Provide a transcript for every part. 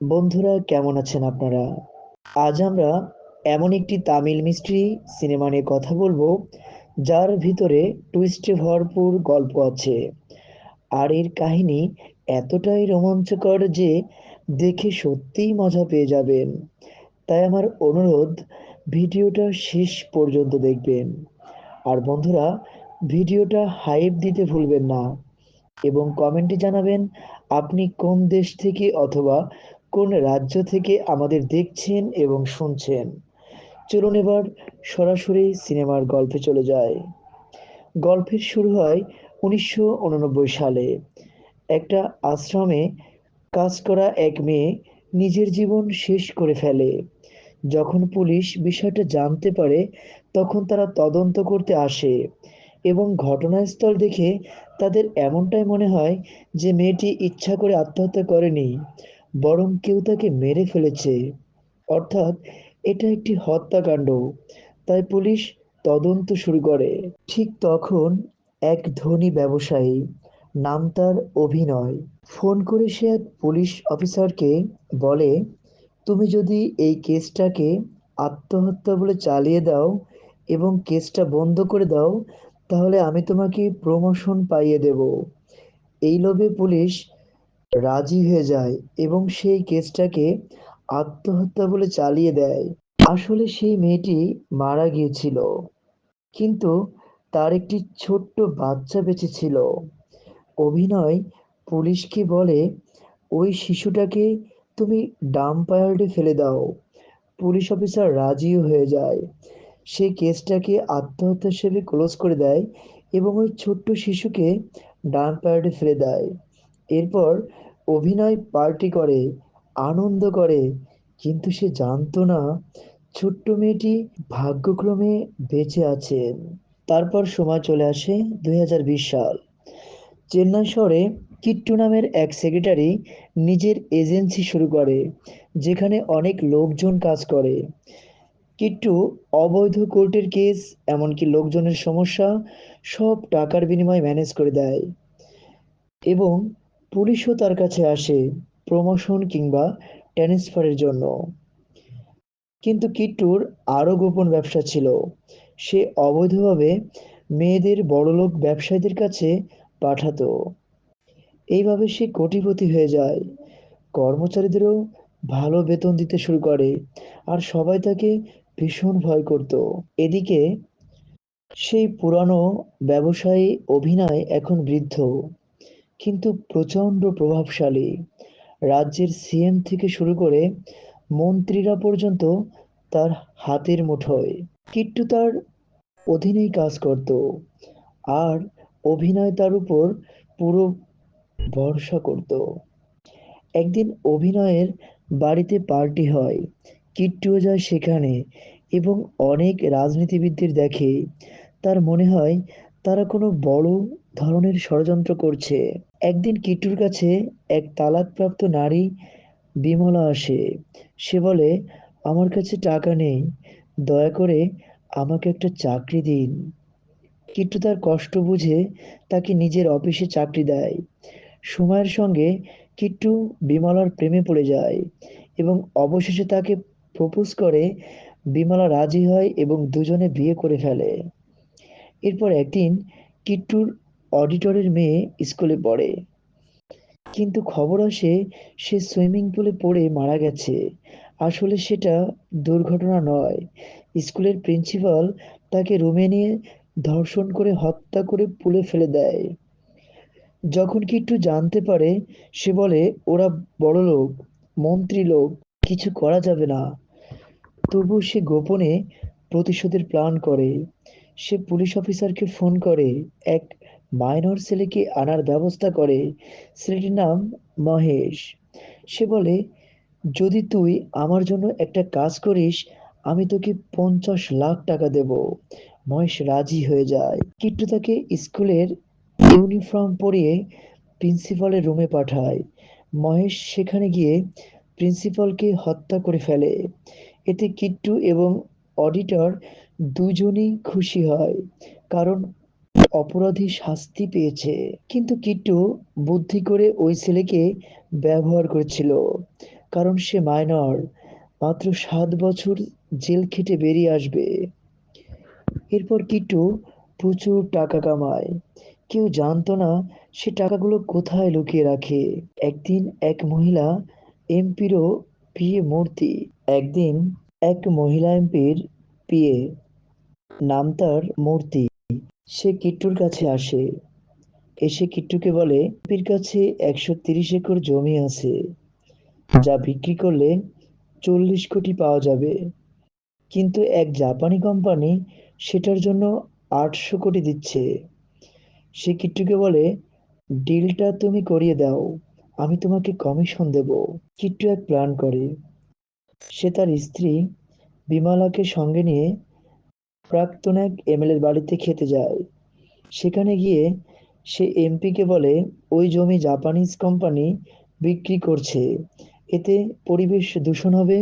বন্ধুরা, কেমন আছেন আপনারা? আজ আমরা এমন একটি তামিল মিস্ট্রি সিনেমা নিয়ে কথা বলবো, যার ভিতরে টুইস্টে ভরপুর গল্প আছে। আর এর কাহিনী এতটাই রোমাঞ্চকর যে দেখে সত্যিই মজা পেয়ে যাবেন। তাই আমার অনুরোধ, ভিডিওটা শেষ পর্যন্ত দেখবেন। আর বন্ধুরা, ভিডিওটা হাইপ দিতে ভুলবেন না এবং কমেন্টে জানাবেন আপনি কোন দেশ থেকে অথবা কোন রাজ্য থেকে আমাদের দেখছেন এবং শুনছেন। চলুন এবার সরাসরি সিনেমার গল্পে চলে যায়। গল্পের শুরু হয় ১৯৮৯ সালে। একটা আশ্রমে কাজ করা এক মেয়ে নিজের জীবন শেষ করে ফেলে। যখন পুলিশ বিষয়টা জানতে পারে, তখন তারা তদন্ত করতে আসে এবং ঘটনাস্থল দেখে তাদের এমনটাই মনে হয় যে মেয়েটি ইচ্ছা করে আত্মহত্যা করেনি, বরং কেউ তাকে মেরে ফেলেছে। অর্থাৎ এটা একটি হত্যাকাণ্ড। তাই পুলিশ তদন্ত শুরু করে। ঠিক তখন এক ধনী ব্যবসায়ী, নাম তার অভিনয়, ফোন করে সে এক পুলিশ অফিসারকে বলে, তুমি যদি এই কেসটাকে আত্মহত্যা বলে চালিয়ে দাও এবং কেসটা বন্ধ করে দাও, তাহলে আমি তোমাকে প্রমোশন পাইয়ে দেব। এই লোভে পুলিশ রাজি হয়ে যায় এবং সেই কেসটাকে আত্মহত্যা বলে চালিয়ে দেয়। আসলে সেই মেয়েটি মারা গিয়েছিল, কিন্তু তার একটি ছোট্ট বাচ্চা বেঁচে ছিল। অভিনয় পুলিশকে বলে, ওই শিশুটাকে তুমি ডাম্পায়ার্ডে ফেলে দাও। পুলিশ অফিসার রাজিও হয়ে যায়। সে কেসটাকে আত্মহত্যা হিসেবে ক্লোজ করে দেয় এবং ওই ছোট্ট শিশুকে ডাম্পায়ার্ডে ফেলে দেয়। এরপর অভিনয় পার্টি করে, আনন্দ করে, কিন্তু সে জানতো না ছোট্ট মেয়েটি ভাগ্যক্রমে বেঁচে আছেন। তারপর সময় চলে আসে ২০২০ সাল। চেন্নাই শহরে কিট্টু নামের এক সেক্রেটারি নিজের এজেন্সি শুরু করে, যেখানে অনেক লোকজন কাজ করে। কিট্টু অবৈধ কোর্টের কেস, এমনকি লোকজনের সমস্যা, সব টাকার বিনিময়ে ম্যানেজ করে দেয় এবং পুলিশও তার কাছে আসে প্রমোশন কিংবা ট্রান্সফারের জন্য। কিন্তু কিট্টুর আরও গোপন ব্যবসা ছিল। সে অবৈধভাবে মেয়েদের বড়লোক ব্যবসায়ীদের কাছে পাঠাতো। এইভাবে সে কোটিপতি হয়ে যায়। কর্মচারীদেরও ভালো বেতন দিতে শুরু করে আর সবাই তাকে ভীষণ ভয় করত। এদিকে সেই পুরানো ব্যবসায়ী অভিনয় এখন বৃদ্ধ, কিন্তু প্রচণ্ড প্রভাবশালী। রাজ্যের সিএম থেকে শুরু করে মন্ত্রীরা পর্যন্ত তার হাতের মুঠোয়। কিট্টু তার অধীনেই কাজ করত, আর অভিনয় তার উপর পুরো ভরসা করত। একদিন অভিনয়ের বাড়িতে পার্টি হয়। কিট্টুও যায় সেখানে এবং অনেক রাজনীতিবিদদের দেখে। তার মনে হয় তারা কোনো বড় ধরনের ষড়যন্ত্র করছে। একদিন কিট্টুর কাছে এক তালাকপ্রাপ্ত নারী বিমলা আসে। সে বলে, আমার কাছে টাকা নেই, দয়া করে আমাকে একটা চাকরি দিন। কিট্টু তার কষ্ট বুঝে তাকে নিজের অফিসে চাকরি দেয়। সময়ের সঙ্গে কিট্টু বিমলার প্রেমে পড়ে যায় এবং অবশেষে তাকে প্রপোজ করে। বিমলা রাজি হয় এবং দুজনে বিয়ে করে ফেলে। এরপর একদিন কিট্টুর অডিটরের মেয়ে স্কুলে পড়ে, কিন্তু খবর আসে সে সুইমিং পুলে পড়ে মারা গেছে। আসলে সেটা দুর্ঘটনা নয়, স্কুলের প্রিন্সিপাল তাকে রুমে নিয়ে ধর্ষণ করে হত্যা করে পুলে ফেলে দেয়। যখন কিট্টু জানতে পারে, সে বলে, ওরা বড়লোক, মন্ত্রী লোক, কিছু করা যাবে না। তবুও সে গোপনে প্রতিশোধের প্ল্যান করে। সে পুলিশ অফিসারকে ফোন করে এক মাইনর ছেলেকে আনার ব্যবস্থা করে। ছেলেটির নাম মহেশ। সে বলে, যদি তুই আমার জন্য একটা কাজ করিস, আমি তোকে ৫০ লাখ টাকা দেব। মহেশ রাজি হয়ে যায়। কিট্টু তাকে স্কুলের ইউনিফর্ম পরিয়ে প্রিন্সিপালের রুমে পাঠায়। মহেশ সেখানে গিয়ে প্রিন্সিপালকে হত্যা করে ফেলে। এতে কিট্টু এবং অডিটর দুজনেই খুশি হয়, কারণ অপরাধী শাস্তি পেয়েছে। কিন্তু কিট্টু বুদ্ধি করে ওই ছেলেকে ব্যবহার করেছিল, কারণ সে মাইনর, মাত্র 7 বছর জেল খেটে বেরিয়ে আসবে। এরপর কিট্টু প্রচুর টাকা কামায়। কেউ জানতো না সে টাকাগুলো কোথায় লুকিয়ে রাখে। একদিন এক মহিলা এমপিরও বিয়ে মূর্তি একদিন এক মহিলা এমপির বিয়ে, নাম তার মূর্তি। সে কিট্টুর কাছে আসে। এসে কিট্টুকে বলে, এমপির কাছে 130 একর জমি আছে, যা বিক্রি করলে 40 কোটি পাওয়া যাবে। কিন্তু এক জাপানি কোম্পানি সেটার জন্য 800 কোটি দিচ্ছে। সে কিট্টুকে বলে, ডিলটা তুমি করিয়ে দাও, আমি তোমাকে কমিশন দেব। কিট্টু এক প্ল্যান করে। সে তার স্ত্রী বিমলাকে সঙ্গে নিয়ে প্রাক্তন এক এমএলএর বাড়িতে খেতে যায়। সেখানে গিয়ে সে এমপিকে বলে, ওই জমি জাপানিজ কোম্পানি বিক্রি করছে, এতে পরিবেশ দূষণ হবে,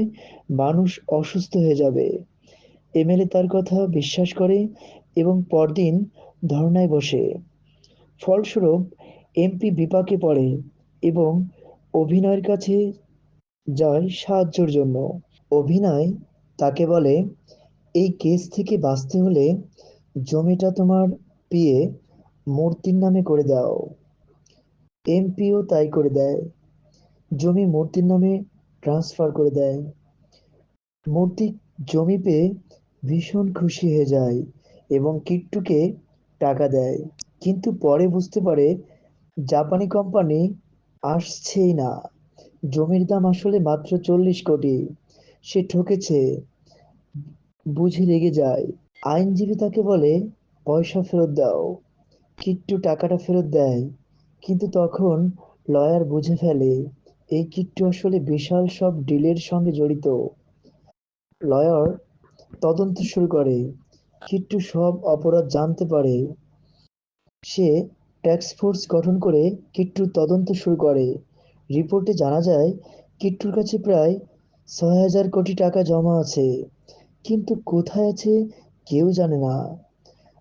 মানুষ অসুস্থ হয়ে যাবে। এমএলএ তার কথা বিশ্বাস করে এবং পরদিন ধর্নায় বসে। ফলস্বরূপ এমপি বিপাকে পড়ে এবং অভিনয়ের কাছে যায় সাহায্যের জন্য। অভিনয় তাকে বলে, এই কেস থেকে বাঁচতে হলে জমিটা তোমার পিএ মূর্তির নামে করে দাও। এমপিও তাই করে দেয়। জমি মূর্তির নামে ট্রান্সফার করে দেয়। মূর্তি জমি পেয়ে ভীষণ খুশি হয়ে যায় এবং কিট্টুকে টাকা দেয়। কিন্তু পরে বুঝতে পারে জাপানি কোম্পানি আসছেই না। জমির দাম আসলে মাত্র 40 কোটি। সে ঠকেছে বুঝে রেগে যায়। আইনজীবী তাকে বলে, পয়সা ফেরত দাও। কিট্টু টাকাটা ফেরত দেয়, কিন্তু তখন লয়ার বুঝে ফেলে এই কিট্টু আসলে বিশাল সব ডিলের সঙ্গে জড়িত। লয়ার তদন্ত শুরু করে। কিট্টু সব অপরাধ জানতে পারে। সে ট্যাক্স ফোর্স গঠন করে কিট্টুর তদন্ত শুরু করে। রিপোর্টে জানা যায় কিট্টুর কাছে প্রায় 6,000 কোটি টাকা জমা আছে, কিন্তু কোথায় আছে কেউ জানে না।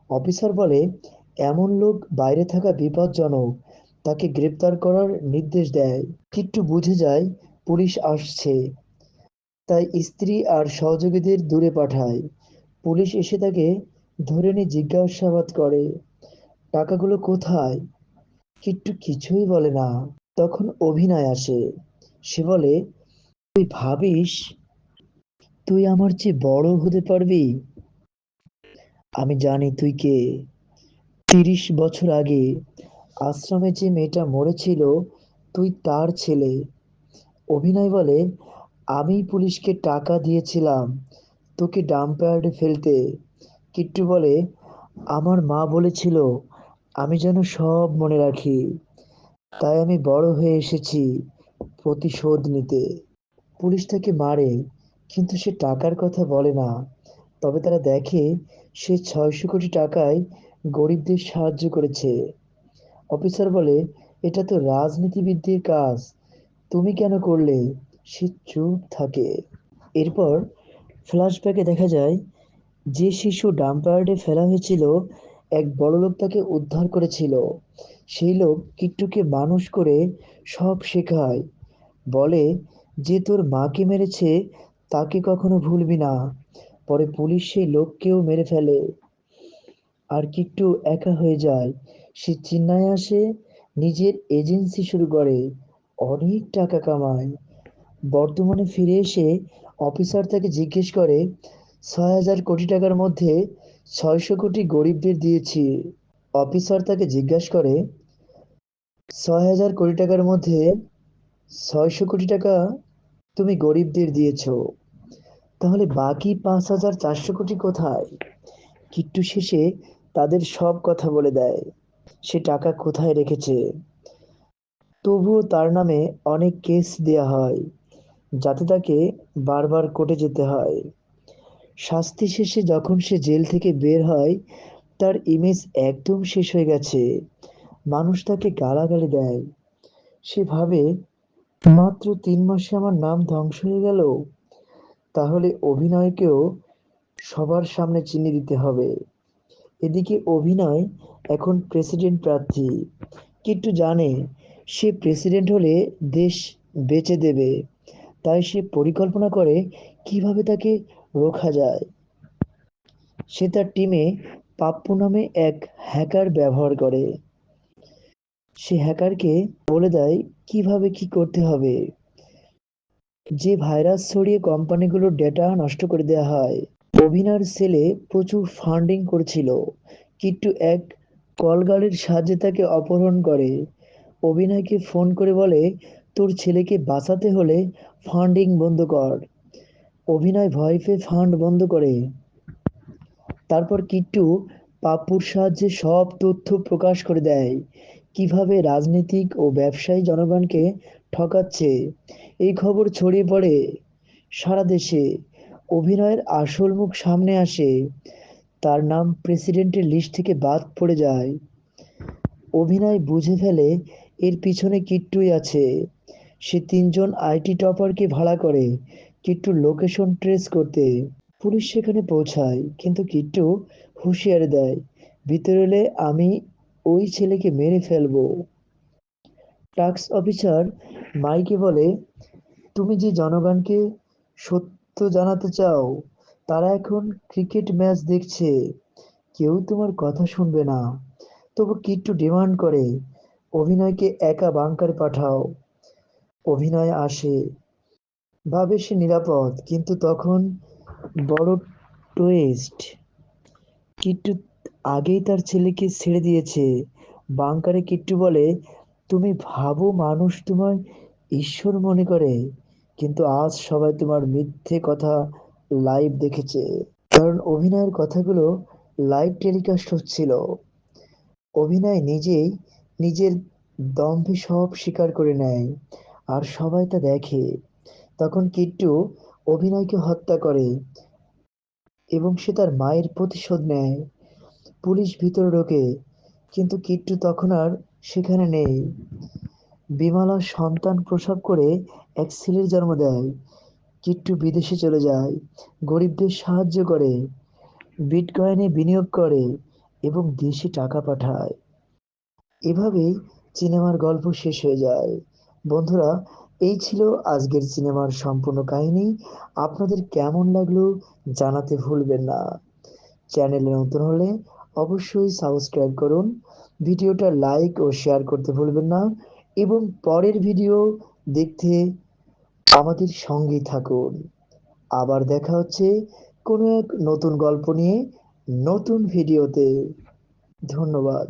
অফিসার বলে, এমন লোক বাইরে থাকা বিপজ্জনক, তাকে গ্রেপ্তার করার নির্দেশ দেয়। কিট্টু বুঝে যায় পুলিশ আসছে, তাই স্ত্রী আর সহযোগীদের দূরে পাঠায়। পুলিশ এসে তাকে ধরে নিয়ে জিজ্ঞাসাবাদ করে, টাকাগুলো কোথায়? কিট্টু কিছুই বলে না। তখন অভিনয় আসে। সে বলে, তুই ভাবিস তুই আমার চেয়ে বড় হতে পারবি? আমি জানি তুই কে। 30 বছর আগে আশ্রমে যে মেয়েটা মরেছিল, তুই তার ছেলে। অভিনয় বলে, আমি পুলিশকে টাকা দিয়েছিলাম তোকে ডাম্পায়ার্ডে ফেলতে। কিট্টু বলে, আমার মা বলেছিল আমি যেন সব মনে রাখি, তাই আমি বড় হয়ে এসেছি প্রতিশোধ নিতে। পুলিশ তাকে মারে, কিন্তু সে টাকার কথা বলে না। তবে তারা দেখে সে 600 কোটি টাকায় গরিবদের সাহায্য করেছে। অফিসার বলে, এটা তো রাজনীতিবিদদের কাজ, তুমি কেন করলে? সে চুপ থাকে। এরপর ফ্ল্যাশব্যাকে দেখা যায় যে শিশু ডাম্পায়ার্ডে ফেলা হয়েছিল, এক বড়লোক তাকে উদ্ধার করেছিল। সেই লোক কিট্টুকে মানুষ করে সব শেখায়। বলে, যে তোর মাকে মেরেছে তাকে কখনো ভুলবি না। পরে পুলিশ সেই লোককেও মেরে ফেলে আর কিট্টু একা হয়ে যায়। সে চেন্নাই আসে, নিজের এজেন্সি শুরু করে, অনেক টাকা কামায়। বর্তমানে ফিরে এসে অফিসার তাকে জিজ্ঞেস করে, 6,000 কোটি টাকার মধ্যে 600 কোটি গরিবদের দিয়েছি। অফিসার তাকে জিজ্ঞাসা করে, 6,000 কোটি টাকার মধ্যে 600 কোটি টাকা তুমি গরিবদের দিয়েছ, তাহলে বাকি 5,400 কোটি কোথায়? কিট্টু শেষে তাদের সব কথা বলে দেয়, সে টাকা কোথায় রেখেছে। তবুও তার নামে অনেক কেস দেয়া হয়, যাতে তাকে বারবার কোর্টে যেতে হয়। শাস্তি শেষে যখন সে জেল থেকে বের হয়, তার ইমেজ একদম শেষ হয়ে গেছে। মানুষ তাকে গালাগালি দেয়। সে ভাবে, মাত্র 3 মাসে আমার নাম ধ্বংস হয়ে গেল। তাহলে অভিনয়কেও সবার সামনে চিনিয়ে দিতে হবে। এদিকে অভিনয় এখন প্রেসিডেন্ট প্রার্থী। কিট্টু জানে সে প্রেসিডেন্ট হলে দেশ বেচে দেবে, তাই সে পরিকল্পনা করে কিভাবে তাকে রোখা যায়। সে তার টিমে পাপ্পু নামে এক হ্যাকার ব্যবহার করে। সে হ্যাকারকে বলে দেয় কিভাবে কি করতে হবে, যে ভাইরাস ছড়িয়ে কোম্পানিগুলোর ডেটা নষ্ট করে দেওয়া হয়। অভিনয়ের ছেলে প্রচুর ফান্ডিং করেছিল। কিট্টু এক কলগার্ডের সাহায্যে তাকে অপহরণ করে। অভিনয়কে ফোন করে বলে, তোর ছেলেকে বাঁচাতে হলে ফান্ডিং বন্ধ কর। অভিনয় ভয় পেয়ে ফান্ড বন্ধ করে। তারপর কিট্টু পাপ্পুর সাহায্যে সব তথ্য প্রকাশ করে দেয়, কিভাবে রাজনীতিক ও ব্যবসায়ী জনগণকে ঠকাচ্ছে। এই খবর ছড়িয়ে পড়ে সারা দেশে। অভিনয়ের আসল মুখ সামনে আসে, তার নাম প্রেসিডেন্টের লিস্ট থেকে বাদ পড়ে যায়। অভিনয় বুঝে ফেলে এর পিছনে কিট্টুই আছে। সে তিনজন আইটি টপারকে ভাড়া করে কিট্টুর লোকেশন ট্রেস করতে। পুলিশ সেখানে পৌঁছায়, কিন্তু কিট্টু হুঁশিয়ারি দেয়, ভিতরে এলে আমি ওই ছেলেকে মেরে ফেলবো। টাস্ক অফিসার মাইকে বলে, তুমি যে জনগণকে সত্য জানাতে চাও, তারা এখন ক্রিকেট ম্যাচ দেখছে, কেউ তোমার কথা শুনবে না। তবু কিট্টু ডিমান্ড করে, অভিনয়কে একা বাংকারে পাঠাও। অভিনয় আসে, ভাবে সে নিরাপদ, কিন্তু তখন বড় টুইস্ট। কিট্টু আগেই তার ছেলেকে ছেড়ে দিয়েছে। বাংকারে কিট্টু বলে, তুমি ভাবো মানুষ তোমায় ঈশ্বর মনে করে, কিন্তু আজ সবাই তোমার মিথ্যে কথা লাইভ দেখেছে। কারণ অভিনয়ের কথাগুলো লাইভ টেলিকাস্ট হচ্ছিল। অভিনয় নিজেই নিজের দম্ভে সব স্বীকার করে নেয়, আর সবাই তা দেখে। তখন কিট্টু অভিনয়কে হত্যা করে এবং সে তার মায়ের প্রতিশোধ নেয়। পুলিশ ভিতরে ঢোকে, কিন্তু কিট্টু তখন আর সেখানে নেই। বিমলা সন্তান প্রসব করে এক ছেলের জন্ম দেয়। কিট্টু বিদেশে চলে যায়, গরিবদের সাহায্য করে, বিটকয়েনে বিনিয়োগ করে এবং দেশে টাকা পাঠায়। এভাবেই সিনেমার গল্প শেষ হয়ে যায়। বন্ধুরা, এই ছিল আজকের সিনেমার সম্পূর্ণ কাহিনী। আপনাদের কেমন লাগলো জানাতে ভুলবেন না। চ্যানেলে নতুন হলে অবশ্যই সাবস্ক্রাইব করুন, ভিডিওটা লাইক ও শেয়ার করতে ভুলবেন না, এবং পরের ভিডিও দেখতে আমাদের সঙ্গেই থাকুন। আবার দেখা হচ্ছে কোনো এক নতুন গল্প নিয়ে, নতুন ভিডিওতে। ধন্যবাদ।